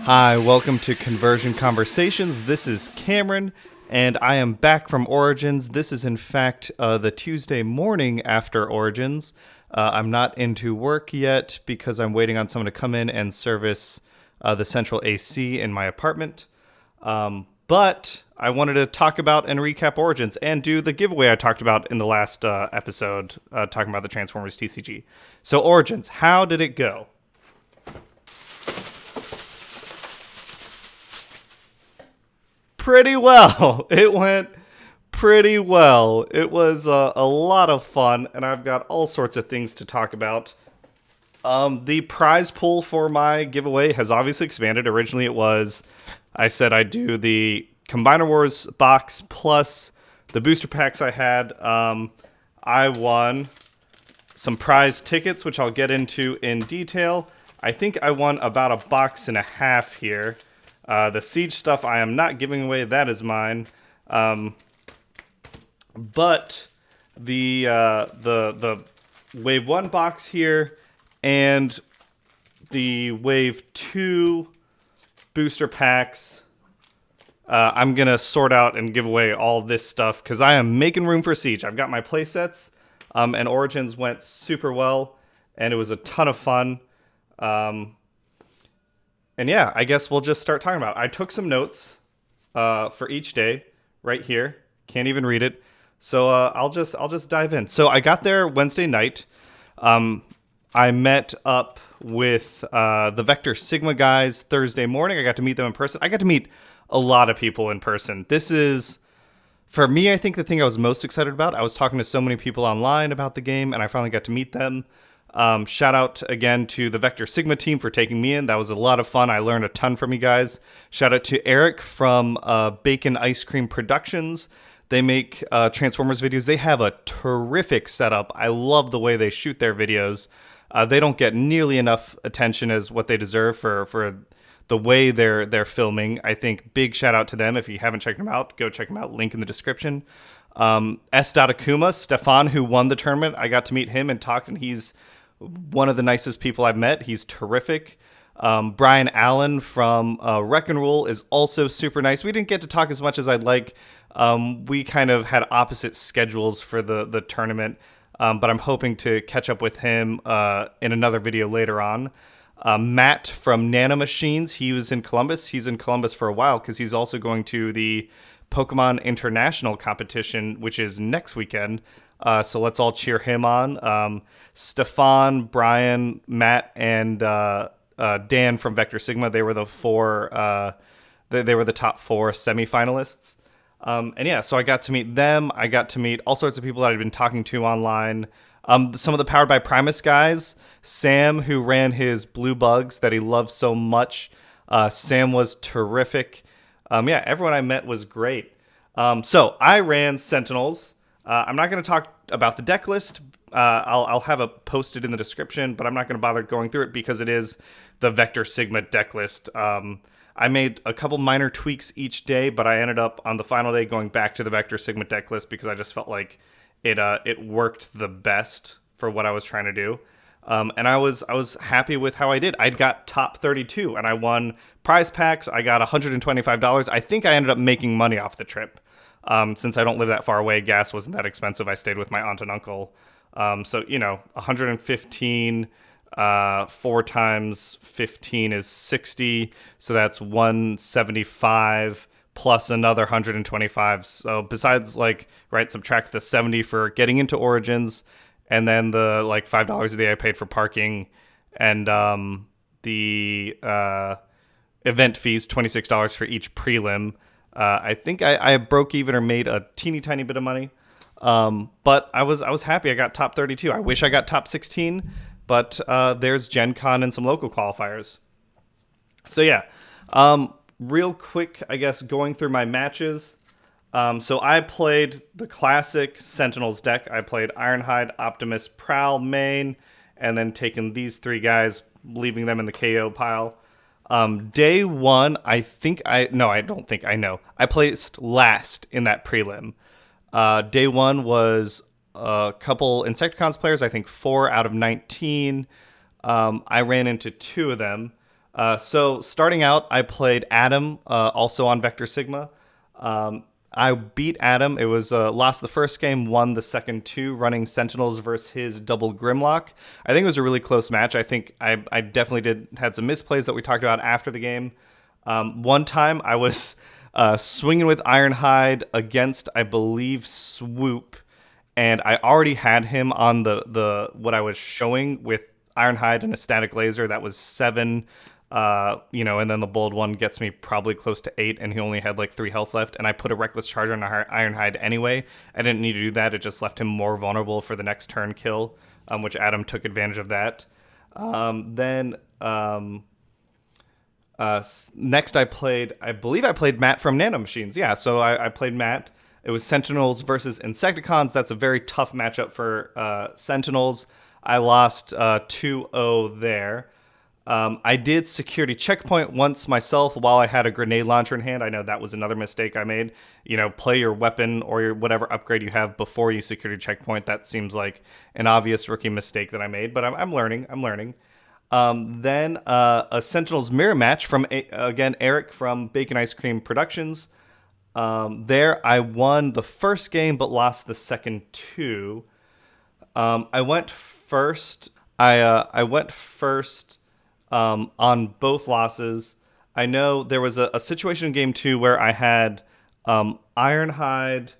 Hi, welcome to Conversion Conversations. This is Cameron, and I am back from Origins. This is, in fact, the Tuesday morning after Origins. I'm not into work yet because I'm waiting on someone to come in and service the central AC in my apartment. But I wanted to talk about and recap Origins and do the giveaway I talked about in the last episode, talking about the Transformers TCG. So Origins, how did it go? Pretty well. It went pretty well. It was a lot of fun, and I've got all sorts of things to talk about. The prize pool for my giveaway has obviously expanded. Originally it was, I said I'd do the Combiner Wars box plus the booster packs I had. I won some prize tickets, which I'll get into in detail. I think I won about a box and a half here. The Siege stuff I am not giving away. That is mine. But the Wave 1 box here and the Wave 2 booster packs, I'm going to sort out and give away all this stuff because I am making room for Siege. I've got my play sets, and Origins went super well, and it was a ton of fun. And yeah, I guess we'll just start talking about it. I took some notes for each day right here. Can't even read it. So I'll just dive in. So I got there Wednesday night. I met up with the Vector Sigma guys Thursday morning. I got to meet them in person. I got to meet a lot of people in person. This is, for me, I think the thing I was most excited about. I was talking to so many people online about the game, and I finally got to meet them. Shout out again to the Vector Sigma team for taking me in. That was a lot of fun. I learned a ton from you guys. Shout out to Eric from Bacon Ice Cream Productions. They make Transformers videos. They have a terrific setup. I love the way they shoot their videos. They don't get nearly enough attention as what they deserve for the way they're filming. I think big shout out to them. If you haven't checked them out, go check them out. Link in the description. S. Akuma, Stefan, who won the tournament, I got to meet him and talked, and he's one of the nicest people I've met. He's terrific. Brian Allen from Wreck and Rule is also super nice. We didn't get to talk as much as I'd like. We kind of had opposite schedules for the tournament, but I'm hoping to catch up with him in another video later on. Matt from Nanomachines, he was in Columbus. He's in Columbus for a while because he's also going to the Pokemon International competition, which is next weekend. So let's all cheer him on. Stefan, Brian, Matt, and Dan from Vector Sigma. They were the four. They were the top four semifinalists. And yeah, so I got to meet them. I got to meet all sorts of people that I'd been talking to online. Some of the Powered by Primus guys. Sam, who ran his Blue Bugs that he loves so much. Sam was terrific. Yeah, everyone I met was great. So I ran Sentinels. I'm not going to talk about the deck list. I'll have it posted in the description, but I'm not going to bother going through it because it is the Vector Sigma deck list. I made a couple minor tweaks each day, but I ended up on the final day going back to the Vector Sigma deck list because I just felt like it worked the best for what I was trying to do. And I was happy with how I did. I got top 32 and I won prize packs. I got $125. I think I ended up making money off the trip. Since I don't live that far away, gas wasn't that expensive. I stayed with my aunt and uncle. So, 115, 4 times 15 is 60. So that's 175 plus another 125. So besides subtract the 70 for getting into Origins and then the $5 a day I paid for parking and, the, event fees, $26 for each prelim. I think I broke even or made a teeny tiny bit of money. But I was happy I got top 32. I wish I got top 16, but there's Gen Con and some local qualifiers. So yeah, real quick, I guess, going through my matches. So I played the classic Sentinels deck. I played Ironhide, Optimus, Prowl, main, and then taking these three guys, leaving them in the KO pile. Day one, I don't think I know. I placed last in that prelim. Day one was a couple Insecticons players, I think 4 out of 19. I ran into 2 of them. So starting out, I played Adam, also on Vector Sigma. I beat Adam. It was lost the first game, won the second two, running Sentinels versus his double Grimlock. I think it was a really close match. I think I definitely had some misplays that we talked about after the game. One time I was swinging with Ironhide against, I believe, Swoop, and I already had him on the what I was showing with Ironhide and a static laser that was 7. And then the bold one gets me probably close to 8, and he only had like 3 health left. And I put a reckless charge on Ironhide anyway. I didn't need to do that. It just left him more vulnerable for the next turn kill, which Adam took advantage of that. Next I believe I played Matt from Nanomachines. Yeah, so I played Matt. It was Sentinels versus Insecticons. That's a very tough matchup for Sentinels. I lost 2-0 there. I did security checkpoint once myself while I had a grenade launcher in hand. I know that was another mistake I made. Play your weapon or your whatever upgrade you have before you security checkpoint. That seems like an obvious rookie mistake that I made, but I'm learning. Then a Sentinels mirror match from, again, Eric from Bacon Ice Cream Productions. There I won the first game but lost the second two. I went first. I went first on both losses. I know there was a situation in game 2 where I had Ironhide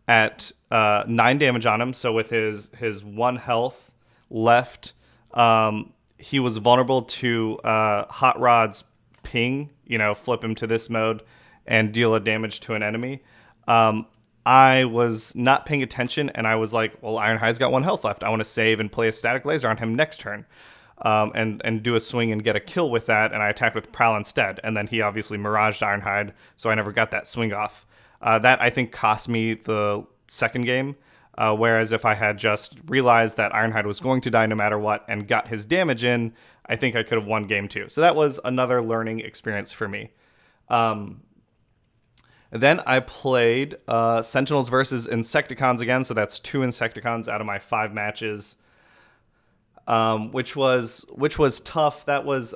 at 9 damage on him. So with his 1 health left, he was vulnerable to Hot Rod's ping, flip him to this mode and deal a damage to an enemy. I was not paying attention, and I was like, well, Ironhide's got 1 health left. I want to save and play a static laser on him next turn. And do a swing and get a kill with that, and I attacked with Prowl instead. And then he obviously miraged Ironhide, so I never got that swing off. That, I think, cost me the second game, whereas if I had just realized that Ironhide was going to die no matter what and got his damage in, I think I could have won game 2. So that was another learning experience for me. Then I played Sentinels versus Insecticons again, so that's 2 Insecticons out of my 5 matches. Which was tough. That was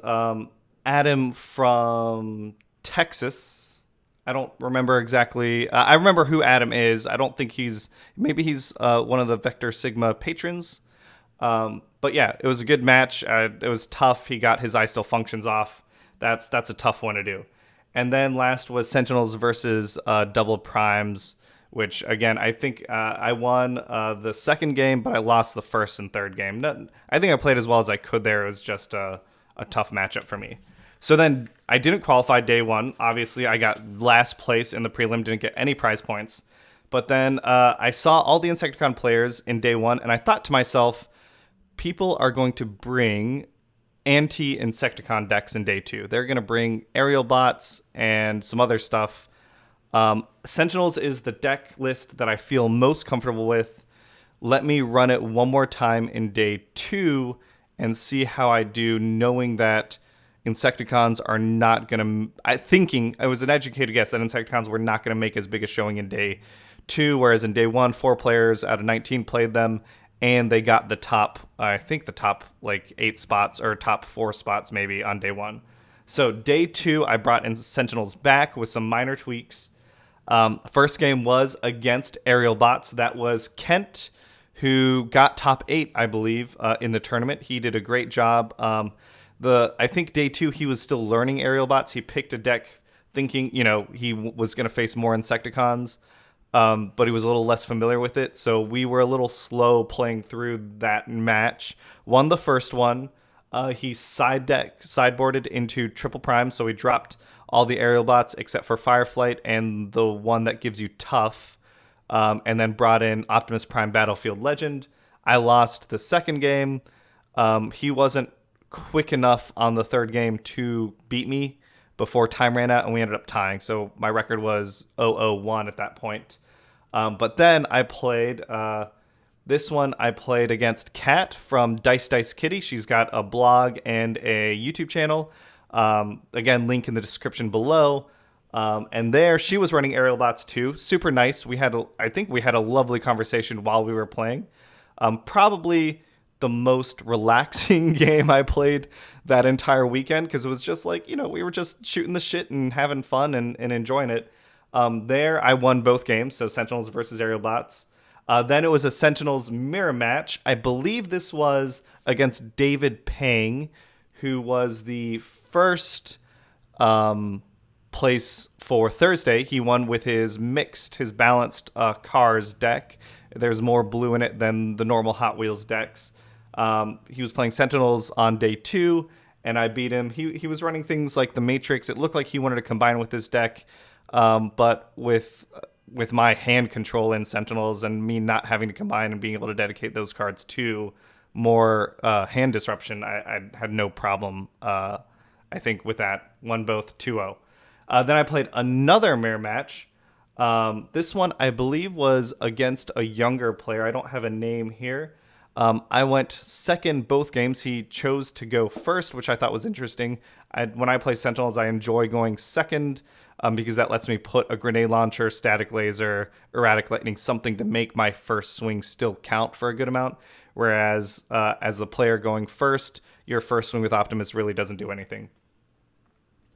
Adam from Texas. I don't remember exactly. I remember who Adam is. I don't think maybe he's one of the Vector Sigma patrons. But yeah, it was a good match. It was tough. He got his I Still Functions off. That's a tough one to do. And then last was Sentinels versus Double Primes, which, again, I think I won the second game, but I lost the first and third game. I think I played as well as I could there. It was just a tough matchup for me. So then I didn't qualify day 1. Obviously, I got last place in the prelim, didn't get any prize points. But then I saw all the Insecticon players in day 1, and I thought to myself, people are going to bring anti-Insecticon decks in day 2. They're going to bring aerial bots and some other stuff. Sentinels is the deck list that I feel most comfortable with. Let me run it one more time in day 2 and see how I do, knowing that Insecticons are not going to... I was an educated guess that Insecticons were not going to make as big a showing in day 2, whereas in day 1, 4 players out of 19 played them, and they got the top 8 spots, or top 4 spots maybe on day 1. So day 2, I brought in Sentinels back with some minor tweaks. First game was against aerial bots. That was Kent, who got top 8, I believe, in the tournament. He did a great job. I think day 2, he was still learning aerial bots. He picked a deck thinking, he was going to face more Insecticons, but he was a little less familiar with it. So we were a little slow playing through that match. Won the first one. He sideboarded into triple prime, so he dropped all the aerial bots except for Fireflight and the one that gives you tough, and then brought in Optimus Prime Battlefield Legend. I lost the second game. He wasn't quick enough on the third game to beat me before time ran out, and we ended up tying. So my record was 0-1 at that point. But then I played... This one I played against Kat from Dice Kitty. She's got a blog and a YouTube channel. Again, link in the description below. And there, she was running aerial bots too. Super nice. I think we had a lovely conversation while we were playing. Probably the most relaxing game I played that entire weekend, because it was just like, we were just shooting the shit and having fun and enjoying it. There, I won both games, so Sentinels versus Aerial Bots. Then it was a Sentinels mirror match. I believe this was against David Pang, who was the first place for Thursday. He won with his balanced cars deck. There's more blue in it than the normal Hot Wheels decks. He was playing Sentinels on day 2, and I beat him. He was running things like the Matrix. It looked like he wanted to combine with his deck, but with my hand control in Sentinels and me not having to combine and being able to dedicate those cards to more hand disruption, I had no problem, I think, with that. Won both 2-0. Then I played another mirror match. This one, I believe, was against a younger player. I don't have a name here. I went second both games. He chose to go first, which I thought was interesting. When I play Sentinels, I enjoy going second because that lets me put a grenade launcher, static laser, erratic lightning, something to make my first swing still count for a good amount. Whereas as the player going first, your first swing with Optimus really doesn't do anything.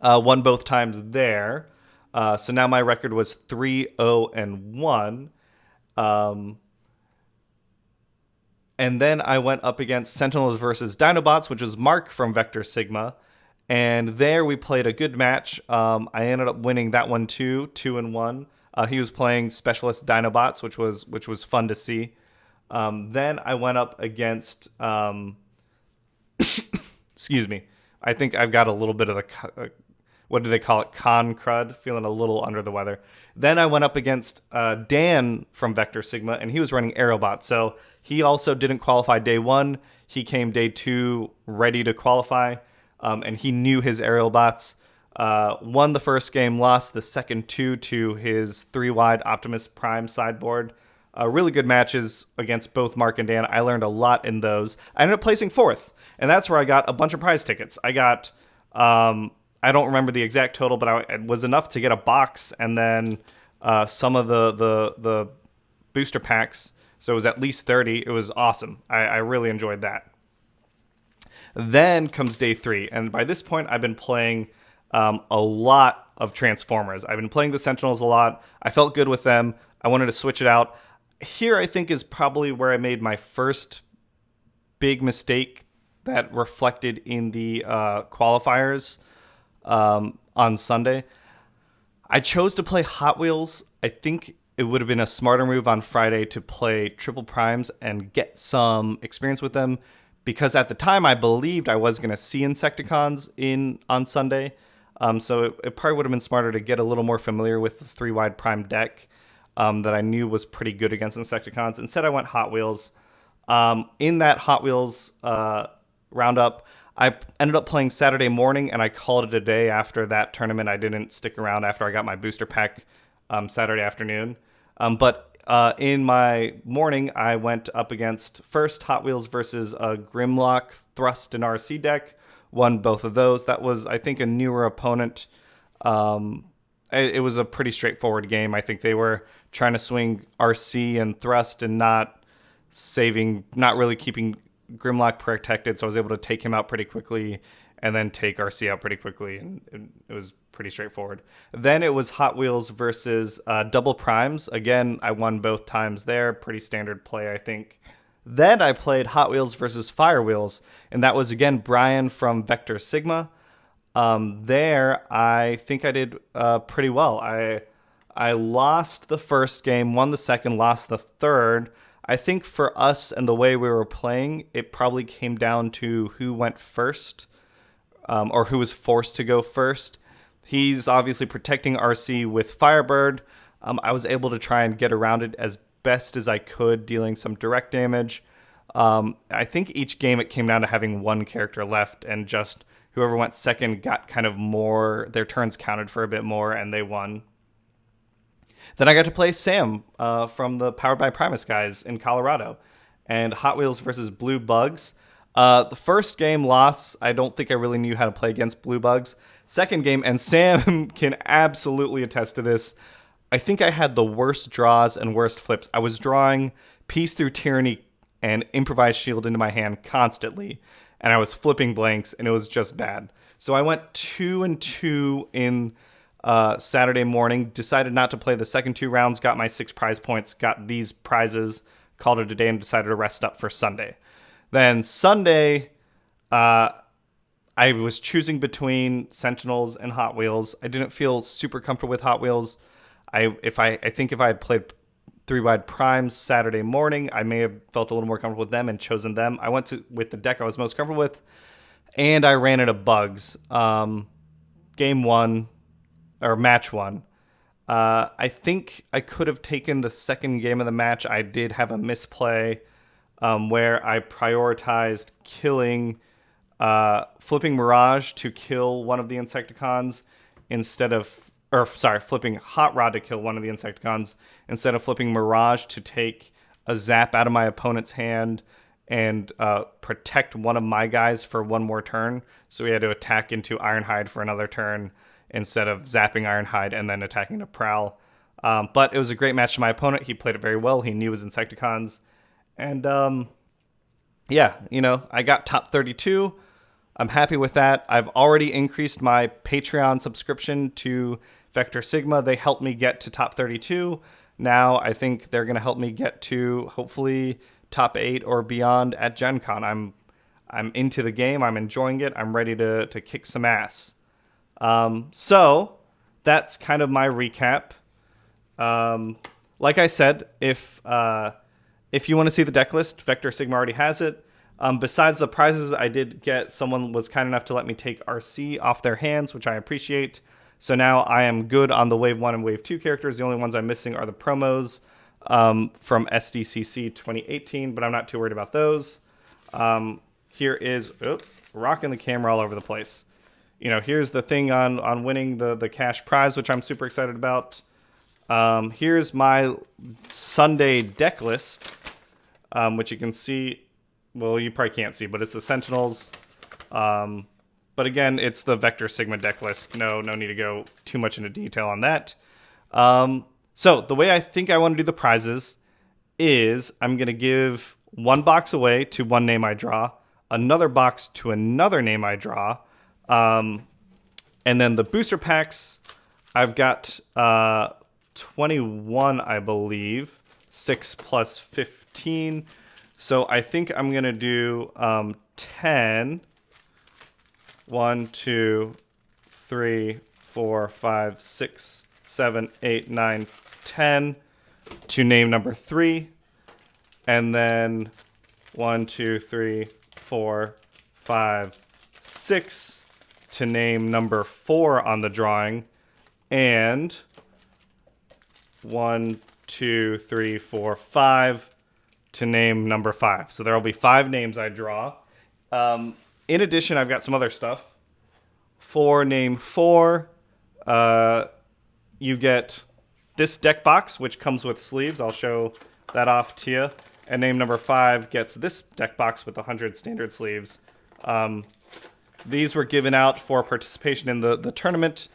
Won both times there. So now my record was 3-0-1. And then I went up against Sentinels versus Dinobots, which was Mark from Vector Sigma. And there we played a good match. I ended up winning that one too, 2-1. He was playing Specialist Dinobots, which was fun to see. Then I went up against, excuse me, I think I've got a little bit of the, what do they call it, con crud, feeling a little under the weather. Then I went up against Dan from Vector Sigma, and he was running Aerobot. So he also didn't qualify day 1. He came day 2 ready to qualify, and he knew his aerial bots. Won the first game, lost the second 2 to his 3-wide Optimus Prime sideboard. Really good matches against both Mark and Dan. I learned a lot in those. I ended up placing 4th, and that's where I got a bunch of prize tickets. I got, I don't remember the exact total, but it was enough to get a box and then some of the booster packs. So it was at least 30. It was awesome. I really enjoyed that. Then comes day 3, and by this point, I've been playing a lot of Transformers. I've been playing the Sentinels a lot. I felt good with them. I wanted to switch it out. Here, I think, is probably where I made my first big mistake that reflected in the qualifiers on Sunday. I chose to play Hot Wheels. I think it would have been a smarter move on Friday to play Triple Primes and get some experience with them, because at the time I believed I was going to see Insecticons on Sunday. So it probably would have been smarter to get a little more familiar with the 3-wide Prime deck that I knew was pretty good against Insecticons. Instead, I went Hot Wheels. In that Hot Wheels roundup, I ended up playing Saturday morning, and I called it a day after that tournament. I didn't stick around after I got my booster pack Saturday afternoon. But in my morning, I went up against first Hot Wheels versus a Grimlock Thrust and RC deck. Won both of those. That was, I think, a newer opponent. It was a pretty straightforward game. I think they were trying to swing RC and Thrust and not really keeping Grimlock protected, so I was able to take him out pretty quickly and then take RC out pretty quickly, and it was pretty straightforward. Then it was Hot Wheels versus Double Primes. Again, I won both times there. Pretty standard play, I think. Then I played Hot Wheels versus Fire Wheels, and that was, again, Brian from Vector Sigma. There, I think I did pretty well. I lost the first game, won the second, lost the third. I think for us and the way we were playing, it probably came down to who went first, or who was forced to go first. He's obviously protecting RC with Firebird. I was able to try and get around it as best as I could, dealing some direct damage. I think each game it came down to having one character left, and just whoever went second got kind of more, their turns counted for a bit more, and they won. Then I got to play Sam from the Powered by Primus guys in Colorado, and Hot Wheels versus Blue Bugs. The first game loss, I don't think I really knew how to play against Blue Bugs. Second game, and Sam can absolutely attest to this, I think I had the worst draws and worst flips. I was drawing Peace Through Tyranny and improvised shield into my hand constantly, and I was flipping blanks, and it was just bad. So I went 2-2 in Saturday morning, decided not to play the second 2 rounds, got my 6 prize points, got these prizes, called it a day, and decided to rest up for Sunday. Then Sunday, I was choosing between Sentinels and Hot Wheels. I didn't feel super comfortable with Hot Wheels. I think if I had played 3-wide primes Saturday morning, I may have felt a little more comfortable with them and chosen them. I went with the deck I was most comfortable with, and I ran into bugs. Game 1, or match 1. I think I could have taken the second game of the match. I did have a misplay where I prioritized killing, flipping Mirage to kill one of the Insecticons instead of, flipping Hot Rod to kill one of the Insecticons instead of flipping Mirage to take a zap out of my opponent's hand and protect one of my guys for one more turn. So we had to attack into Ironhide for another turn instead of zapping Ironhide and then attacking to Prowl. But it was a great match to my opponent. He played it very well. He knew his Insecticons. And I got top 32. I'm happy with that. I've already increased my Patreon subscription to Vector Sigma. They helped me get to top 32. Now I think they're going to help me get to hopefully top 8 or beyond at Gen Con. I'm into the game. I'm enjoying it. I'm ready to kick some ass. So that's kind of my recap. Like I said, if you want to see the deck list, Vector Sigma already has it. Besides the prizes I did get, someone was kind enough to let me take RC off their hands, which I appreciate. So now I am good on the Wave 1 and Wave 2 characters. The only ones I'm missing are the promos from SDCC 2018, but I'm not too worried about those. Here is, rocking the camera all over the place. Here's the thing on winning the cash prize, which I'm super excited about. Here's my Sunday deck list, which you can see. Well, you probably can't see, but it's the Sentinels. But again, it's the Vector Sigma deck list. No need to go too much into detail on that. So the way I think I want to do the prizes is I'm going to give one box away to one name I draw, another box to another name I draw, and then the booster packs, I've got 21, I believe, 6 plus 15. So I think I'm going to do 10. 1, 2, 3, 4, 5, 6, 7, 8, 9, 10 to name number 3. And then 1, 2, 3, 4, 5, 6 to name number 4 on the drawing. And 1, 2, 3, 4, 5 to name number 5. So there will be 5 names I draw. In addition, I've got some other stuff. For name 4, you get this deck box, which comes with sleeves. I'll show that off to you. And name number 5 gets this deck box with 100 standard sleeves. These were given out for participation in the tournament.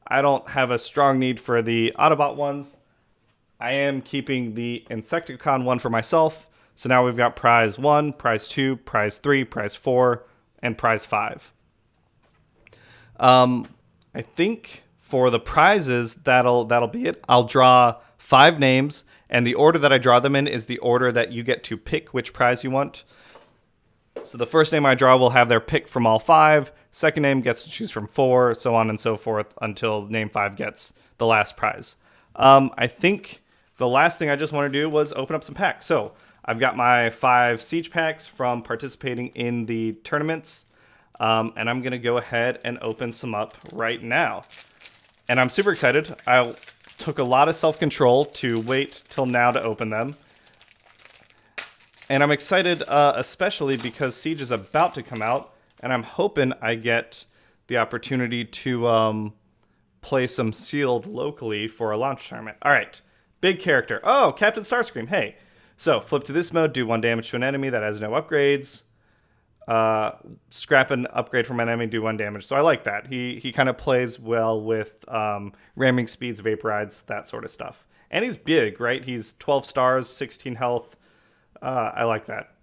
I don't have a strong need for the Autobot ones. I am keeping the Insecticon one for myself. So now we've got prize 1, prize 2, prize 3, prize 4, and prize 5. I think for the prizes, that'll be it. I'll draw 5 names, and the order that I draw them in is the order that you get to pick which prize you want. So the first name I draw will have their pick from all 5. Second name gets to choose from 4, so on and so forth until name 5 gets the last prize. I think the last thing I just want to do was open up some packs. So I've got my 5 Siege packs from participating in the tournaments, and I'm going to go ahead and open some up right now. And I'm super excited. I took a lot of self-control to wait till now to open them. And I'm excited especially because Siege is about to come out, and I'm hoping I get the opportunity to play some sealed locally for a launch tournament. All right, big character. Oh, Captain Starscream, hey. So flip to this mode, do 1 damage to an enemy that has no upgrades. Scrap an upgrade from an enemy, do 1 damage. So I like that. He kind of plays well with ramming speeds, vaporides, that sort of stuff. And he's big, right? He's 12 stars, 16 health. I like that.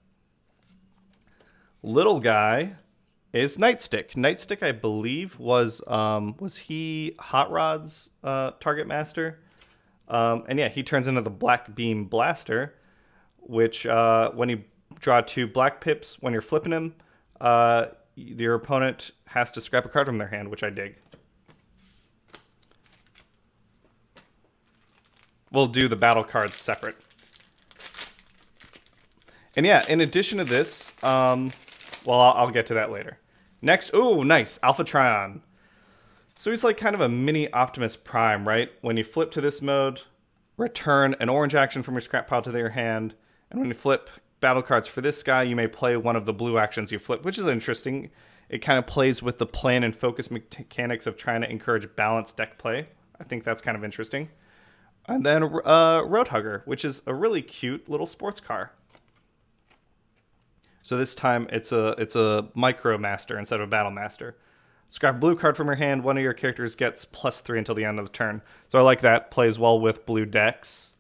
Little guy is Nightstick. Nightstick, I believe, was he Hot Rod's target master? And yeah, he turns into the Black Beam Blaster, which when you draw 2 black pips, when you're flipping him, your opponent has to scrap a card from their hand, which I dig. We'll do the battle cards separate. And yeah, in addition to this, well, I'll get to that later. Next, ooh, nice, Alpha Trion. So he's like kind of a mini Optimus Prime, right? When you flip to this mode, return an orange action from your scrap pile to their hand. And when you flip battle cards for this guy, you may play one of the blue actions you flip, which is interesting. It kind of plays with the plan and focus mechanics of trying to encourage balanced deck play. I think that's kind of interesting. And then Roadhugger, which is a really cute little sports car. So this time it's a Micro Master instead of a Battle Master. Scrap a blue card from your hand. One of your characters gets +3 until the end of the turn. So I like that. Plays well with blue decks.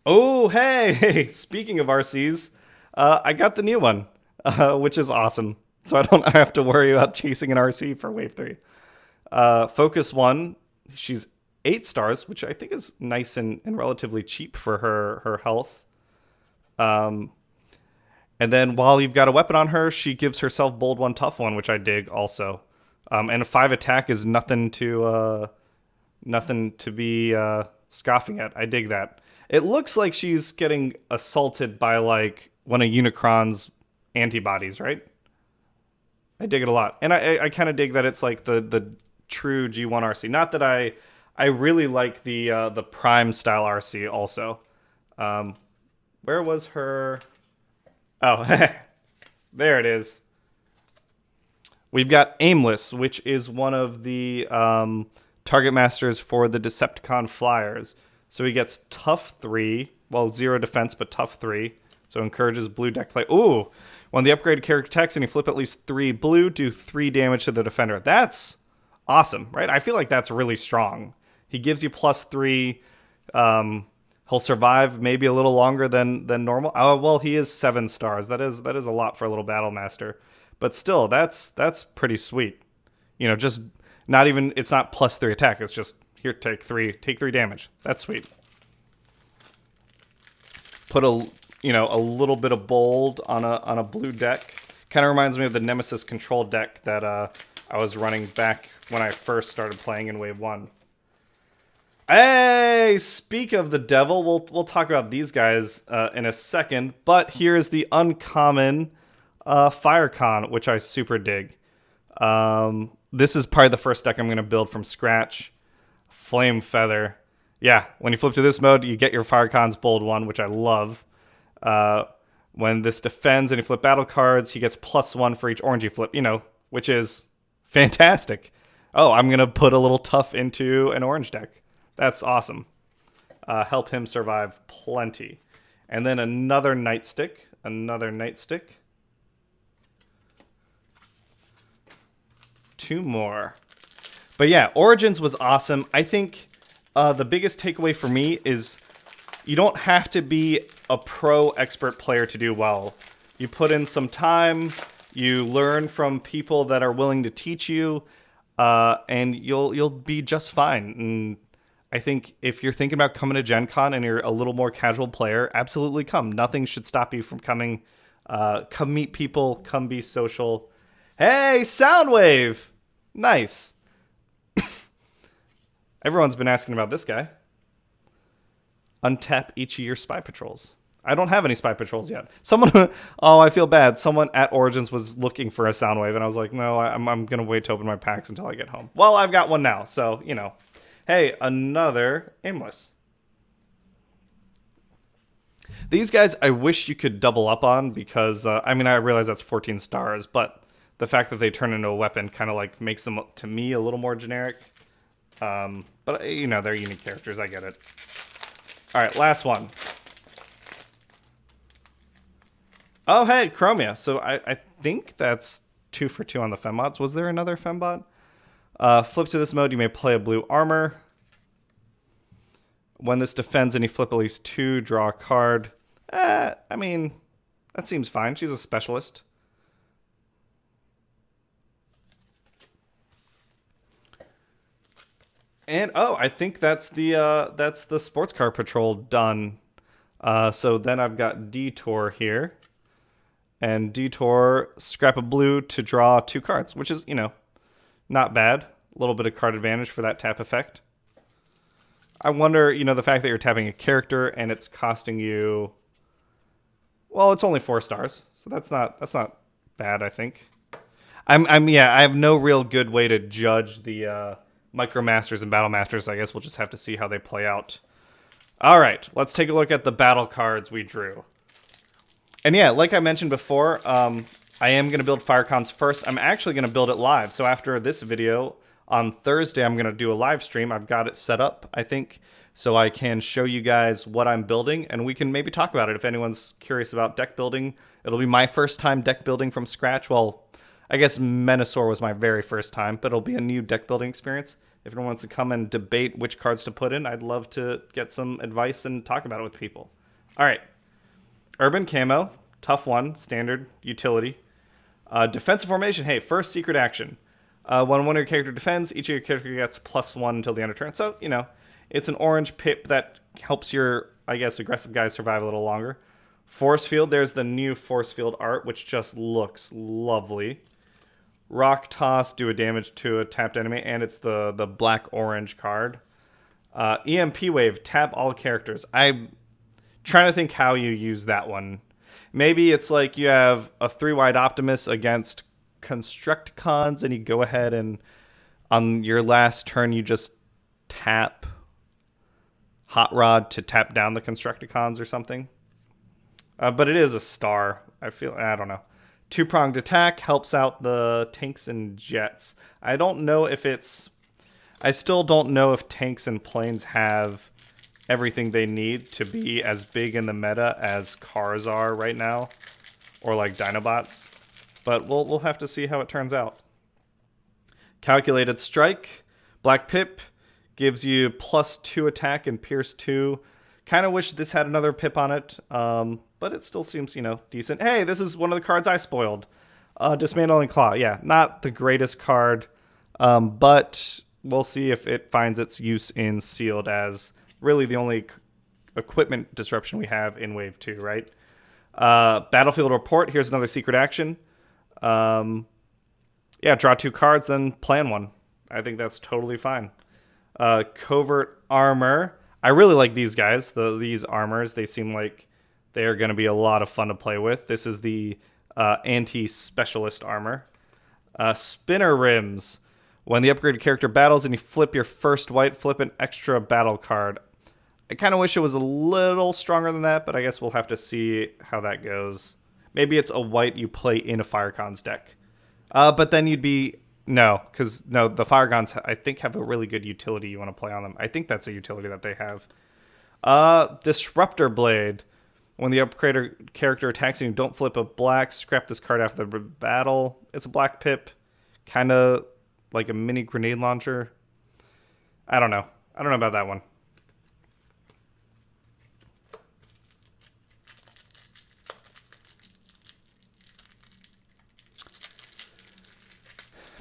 Oh, hey! Speaking of RCs, I got the new one, which is awesome. So I don't have to worry about chasing an RC for Wave 3. Focus 1, she's 8 stars, which I think is nice and relatively cheap for her health. And then while you've got a weapon on her, she gives herself Bold 1, Tough 1, which I dig also. And a 5 attack is nothing to be scoffing at. I dig that. It looks like she's getting assaulted by like one of Unicron's antibodies, right? I dig it a lot. And I kind of dig that it's like the true G1 RC. Not that I really like the Prime style RC also. Where was her? Oh, there it is. We've got Aimless, which is one of the target masters for the Decepticon Flyers. So he gets tough 3, well, 0 defense, but tough 3. So encourages blue deck play. Ooh, when the upgraded character attacks and you flip at least 3 blue, do 3 damage to the defender. That's awesome, right? I feel like that's really strong. He gives you +3. He'll survive maybe a little longer than normal. Oh, well, he is 7 stars. That is a lot for a little battle master. But still, that's pretty sweet. You know, just not even, it's not +3 attack. It's just, here, take 3 damage. That's sweet. Put a little bit of bold on a blue deck. Kind of reminds me of the Nemesis control deck that I was running back when I first started playing in Wave 1. Hey, speak of the devil, we'll talk about these guys in a second, but here's the uncommon Firecon, which I super dig. This is probably the first deck I'm going to build from scratch. Flame Feather. Yeah, when you flip to this mode, you get your Firecon's Bold 1, which I love. When this defends and you flip battle cards, he gets +1 for each orange you flip, which is fantastic. Oh, I'm going to put a little tough into an orange deck. That's awesome. Help him survive plenty. And then another Nightstick. Two more. But yeah, Origins was awesome. I think the biggest takeaway for me is you don't have to be a pro expert player to do well. You put in some time, you learn from people that are willing to teach you, and you'll be just fine. And I think if you're thinking about coming to Gen Con and you're a little more casual player, absolutely come. Nothing should stop you from coming. Come meet people, come be social. Hey, Soundwave! Nice. Everyone's been asking about this guy. Untap each of your spy patrols. I don't have any spy patrols yet. Someone, oh, I feel bad. Someone at Origins was looking for a Soundwave, and I was like, no, I'm going to wait to open my packs until I get home. Well, I've got one now, so, Hey, another Aimless. These guys, I wish you could double up on because, I realize that's 14 stars, but the fact that they turn into a weapon kind of like makes them, to me, a little more generic. But, they're unique characters. I get it. All right, last one. Oh, hey, Chromia. So I think that's 2 for 2 on the Fembots. Was there another Fembot? Flip to this mode, you may play a blue armor. When this defends and you flip at least 2, draw a card. I mean, that seems fine. She's a specialist. And I think that's the sports car patrol done. So then I've got Detour here, and Detour scrap a blue to draw 2 cards, which is not bad. A little bit of card advantage for that tap effect. I wonder, the fact that you're tapping a character and it's costing you, well, it's only 4 stars, so that's not bad. I think. I have no real good way to judge the Micro Masters and Battle Masters. I guess we'll just have to see how they play out. All right, let's take a look at the battle cards we drew. And yeah, like I mentioned before, I am going to build Firecons first. I'm actually going to build it live. So after this video, on Thursday, I'm going to do a live stream. I've got it set up, I think, so I can show you guys what I'm building, and we can maybe talk about it if anyone's curious about deck building. It'll be my first time deck building from scratch. Well, I guess Menasor was my very first time, but it'll be a new deck building experience. If anyone wants to come and debate which cards to put in, I'd love to get some advice and talk about it with people. All right. Urban Camo, tough one, standard utility. Defensive formation, hey, first secret action. When one of your character defends, each of your character gets +1 until the end of turn. So, it's an orange pip that helps your, I guess, aggressive guys survive a little longer. Force Field, there's the new Force Field art, which just looks lovely. Rock Toss, do a damage to a tapped enemy, and it's the black-orange card. EMP Wave, tap all characters. I'm trying to think how you use that one. Maybe it's like you have a 3-wide Optimus against Constructicons, and you go ahead and on your last turn you just tap Hot Rod to tap down the Constructicons or something. But it is a star. I don't know. 2-pronged attack helps out the tanks and jets. I still don't know if tanks and planes have everything they need to be as big in the meta as cars are right now, or like Dinobots. But we'll have to see how it turns out. Calculated Strike, Black Pip gives you +2 attack and Pierce 2. Kind of wish this had another pip on it, but it still seems, decent. Hey, this is one of the cards I spoiled. Dismantling Claw. Yeah, not the greatest card, but we'll see if it finds its use in Sealed as really the only equipment disruption we have in Wave 2, right? Battlefield Report. Here's another secret action. Yeah, draw 2 cards, then plan 1. I think that's totally fine. Covert Armor. I really like these guys. These armors, they seem like they are going to be a lot of fun to play with. This is the anti-specialist armor. Spinner Rims. When the upgraded character battles and you flip your first white, flip an extra battle card. I kind of wish it was a little stronger than that, but I guess we'll have to see how that goes. Maybe it's a white you play in a Firecons deck. But then you'd be... No, because the Firecons, I think, have a really good utility you want to play on them. I think that's a utility that they have. Disruptor Blade. When the upgraded character attacks and you don't flip a black, scrap this card after the battle. It's a black pip. Kind of like a mini grenade launcher. I don't know. I don't know about that one.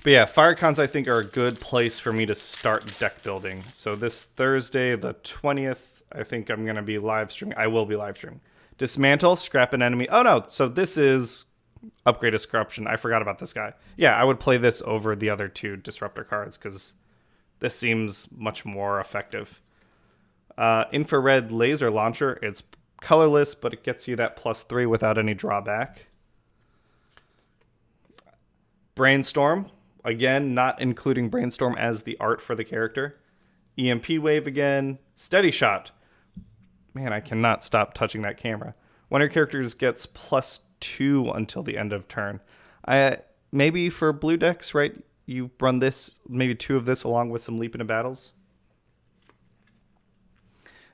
But yeah, Firecons I think are a good place for me to start deck building. So this Thursday, the 20th, I think I'm going to be live streaming. I will be live streaming. Dismantle, scrap an enemy. Oh no, so this is Upgraded Corruption. I forgot about this guy. Yeah, I would play this over the other 2 Disruptor cards because this seems much more effective. Infrared Laser Launcher. It's colorless, but it gets you that +3 without any drawback. Brainstorm. Again, not including Brainstorm as the art for the character. EMP Wave again. Steady Shot. Man, I cannot stop touching that camera. One of your characters gets +2 until the end of turn. Maybe for blue decks, right? You run this, maybe 2 of this along with some Leap into Battles.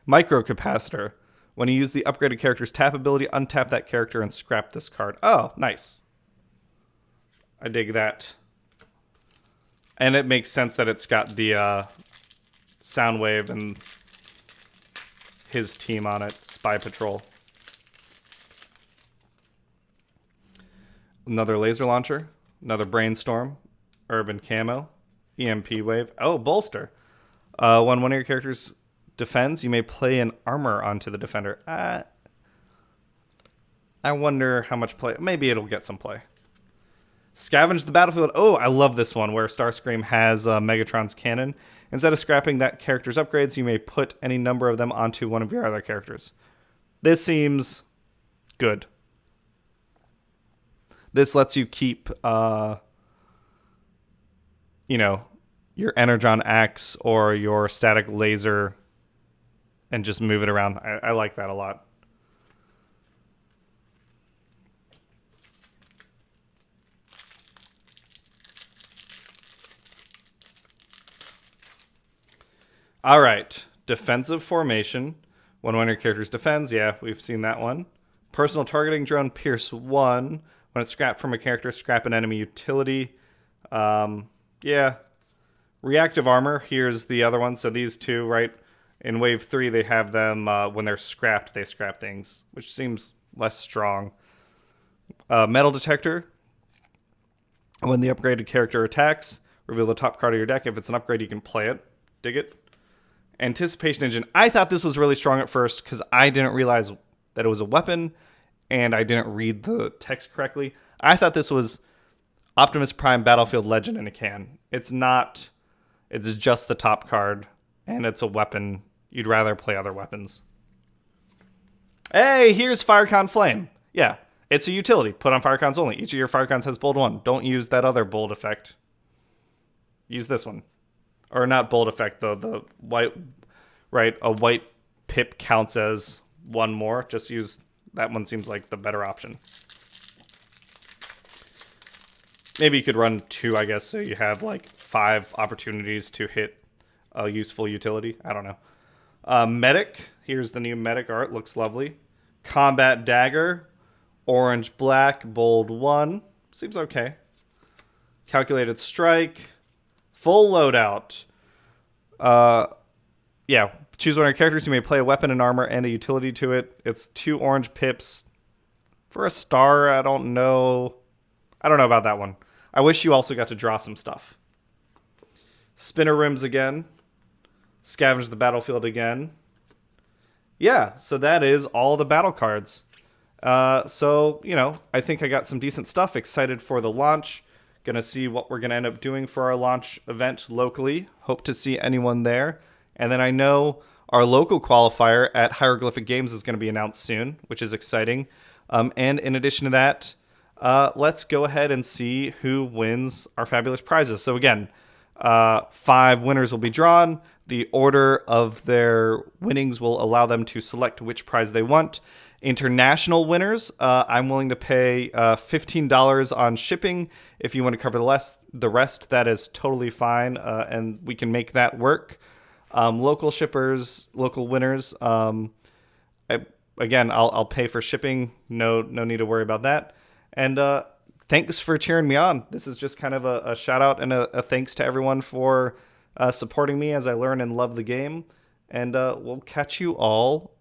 Micro Capacitor. When you use the upgraded character's tap ability, untap that character and scrap this card. Oh, nice. I dig that. And it makes sense that it's got the Soundwave and his team on it, Spy Patrol. Another laser launcher, another brainstorm, urban camo, EMP wave. Oh, bolster. When one of your characters defends, you may play an armor onto the defender. I wonder how much play. Maybe it'll get some play. Scavenge the battlefield. Oh, I love this one where Starscream has Megatron's cannon. Instead of scrapping that character's upgrades, you may put any number of them onto one of your other characters. This seems good. This lets you keep, your Energon axe or your static laser and just move it around. I like that a lot. All right, defensive formation. When one of your characters defends, yeah, we've seen that one. Personal targeting drone, Pierce 1. When it's scrapped from a character, scrap an enemy utility. Yeah. Reactive armor, here's the other one. So these two, right? In wave 3, they have them, when they're scrapped, they scrap things, which seems less strong. Metal detector. When the upgraded character attacks, reveal the top card of your deck. If it's an upgrade, you can play it. Dig it. Anticipation engine. I thought this was really strong at first because I didn't realize that it was a weapon and I didn't read the text correctly. I thought this was Optimus Prime Battlefield Legend in a can. It's not. It's just the top card and it's a weapon. You'd rather play other weapons. Hey, here's Firecon Flame. Yeah, it's a utility. Put on Firecons only. Each of your Firecons has bold 1. Don't use that other bold effect. Use this one. Or not bold effect, though. The white, right? A white pip counts as 1 more. Just use that one. Seems like the better option. Maybe you could run 2, I guess, so you have like 5 opportunities to hit a useful utility. I don't know. Medic. Here's the new medic art. Looks lovely. Combat dagger. Orange black. Bold 1. Seems okay. Calculated strike. Full loadout. Yeah. Choose one of your characters. You may play a weapon and armor and a utility to it. It's 2 orange pips. For a star, I don't know. I don't know about that one. I wish you also got to draw some stuff. Spinner rims again. Scavenge the battlefield again. Yeah, so that is all the battle cards. So, I think I got some decent stuff. Excited for the launch. Gonna see what we're gonna end up doing for our launch event locally. Hope to see anyone there. And then I know our local qualifier at Hieroglyphic Games is gonna be announced soon, which is exciting. And in addition to that, let's go ahead and see who wins our fabulous prizes. So again, 5 winners will be drawn. The order of their winnings will allow them to select which prize they want. International winners, I'm willing to pay $15 on shipping. If you want to cover the rest, that is totally fine, and we can make that work. Local shippers, local winners, I'll pay for shipping. No need to worry about that. And thanks for cheering me on. This is just kind of a shout out and a thanks to everyone for supporting me as I learn and love the game. And we'll catch you all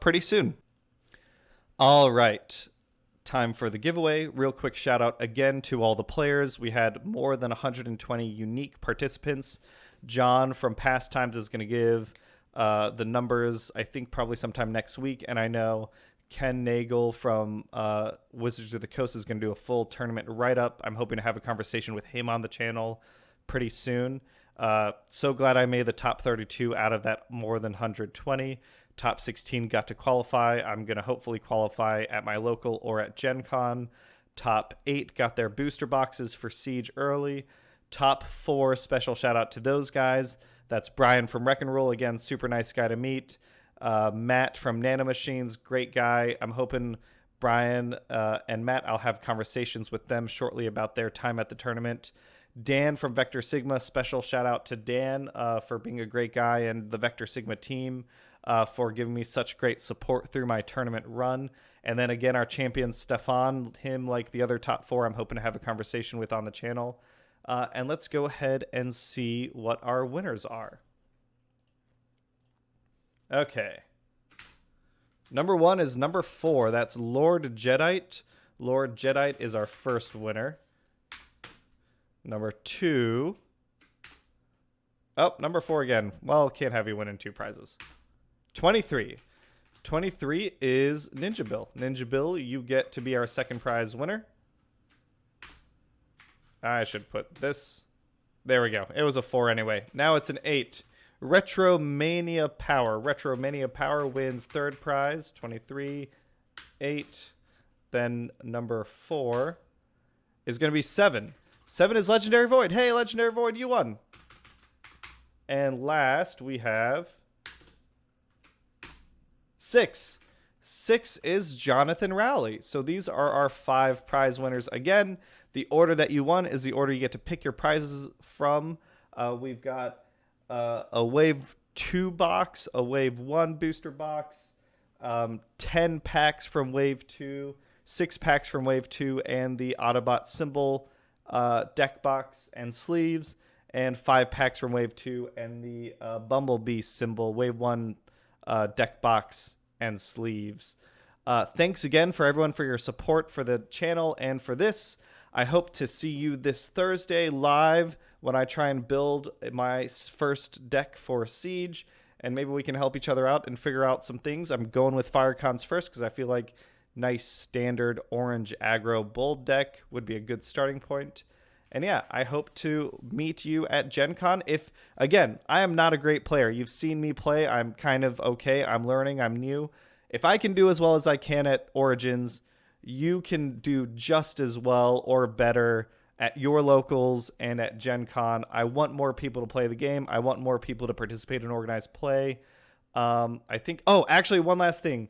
pretty soon. All right, time for the giveaway. Real quick shout out again to all the players. We had more than 120 unique participants. John from Past Times is going to give the numbers, I think probably sometime next week. And I know Ken Nagel from Wizards of the Coast is going to do a full tournament write-up. I'm hoping to have a conversation with him on the channel pretty soon. So glad I made the top 32 out of that more than 120. Top 16 got to qualify. I'm going to hopefully qualify at my local or at Gen Con. Top 8 got their booster boxes for Siege early. Top 4, special shout out to those guys. That's Brian from Wreck and Roll. Again, super nice guy to meet. Matt from Nanomachines, great guy. I'm hoping Brian and Matt, I'll have conversations with them shortly about their time at the tournament. Dan from Vector Sigma, special shout out to Dan for being a great guy, and the Vector Sigma team for giving me such great support through my tournament run. And then again, our champion Stefan, him like the other top 4, I'm hoping to have a conversation with on the channel. And let's go ahead and see what our winners are. Okay. Number 1 is number 4. That's Lord Jedite. Lord Jedite is our first winner. Number 2. Oh, number 4 again. Well, can't have you winning 2 prizes. 23. 23 is Ninja Bill. Ninja Bill, you get to be our second prize winner. I should put this. There we go. It was a 4 anyway. Now it's an 8. Retromania Power. Retromania Power wins third prize. 23. 8. Then number 4 is going to be 7. 7 is Legendary Void. Hey, Legendary Void, you won. And last we have 6. 6 is Jonathan Rowley. So these are our 5 prize winners. Again, the order that you won is the order you get to pick your prizes from. We've got a Wave 2 box, a Wave 1 booster box, 10 packs from Wave 2, 6 packs from Wave 2, and the Autobot symbol deck box and sleeves, and 5 packs from Wave 2 and the Bumblebee symbol Wave 1 deck box and sleeves. Thanks again for everyone for your support for the channel and for this. I hope to see you this Thursday live when I try and build my first deck for Siege, and maybe we can help each other out and figure out some things. I'm going with Firecons first because I feel like nice standard orange aggro bold deck would be a good starting point. And yeah, I hope to meet you at Gen Con. If, again, I am not a great player. You've seen me play. I'm kind of okay. I'm learning. I'm new. If I can do as well as I can at Origins, you can do just as well or better at your locals and at Gen Con. I want more people to play the game. I want more people to participate in organized play. I think, oh, actually, one last thing.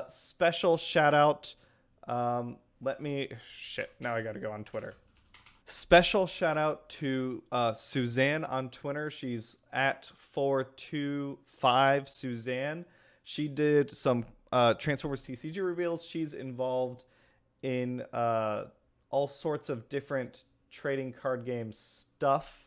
Special shout out. Now I got to go on Twitter. Special shout out to Suzanne on Twitter. She's at 425 Suzanne. She did some Transformers TCG reveals. She's involved in all sorts of different trading card game stuff.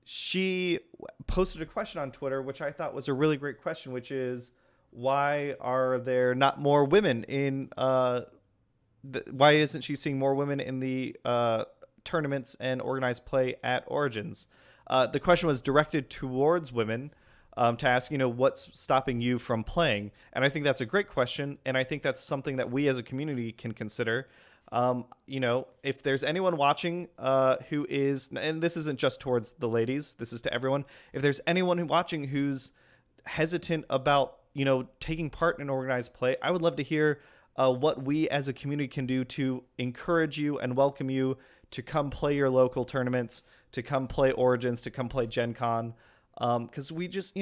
She posted a question on Twitter, which I thought was a really great question, which is, why are there not more women in why isn't she seeing more women in the tournaments and organized play at Origins? The question was directed towards women, to ask, what's stopping you from playing? And I think that's a great question, and I think that's something that we as a community can consider. If there's anyone watching who is, and this isn't just towards the ladies, this is to everyone. If there's anyone watching who's hesitant about, taking part in organized play, I would love to hear what we as a community can do to encourage you and welcome you to come play your local tournaments, to come play Origins, to come play Gen Con. Because we just,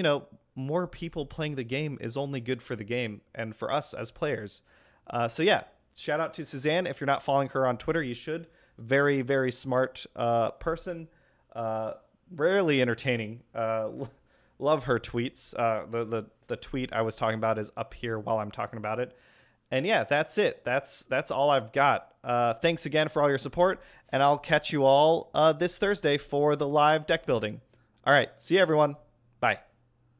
more people playing the game is only good for the game and for us as players. So yeah, shout out to Suzanne. If you're not following her on Twitter, you should. Very, very smart person. Rarely entertaining. Love her tweets. The tweet I was talking about is up here while I'm talking about it. And yeah, that's it. That's all I've got. Thanks again for all your support, and I'll catch you all this Thursday for the live deck building. All right, see you everyone. Bye.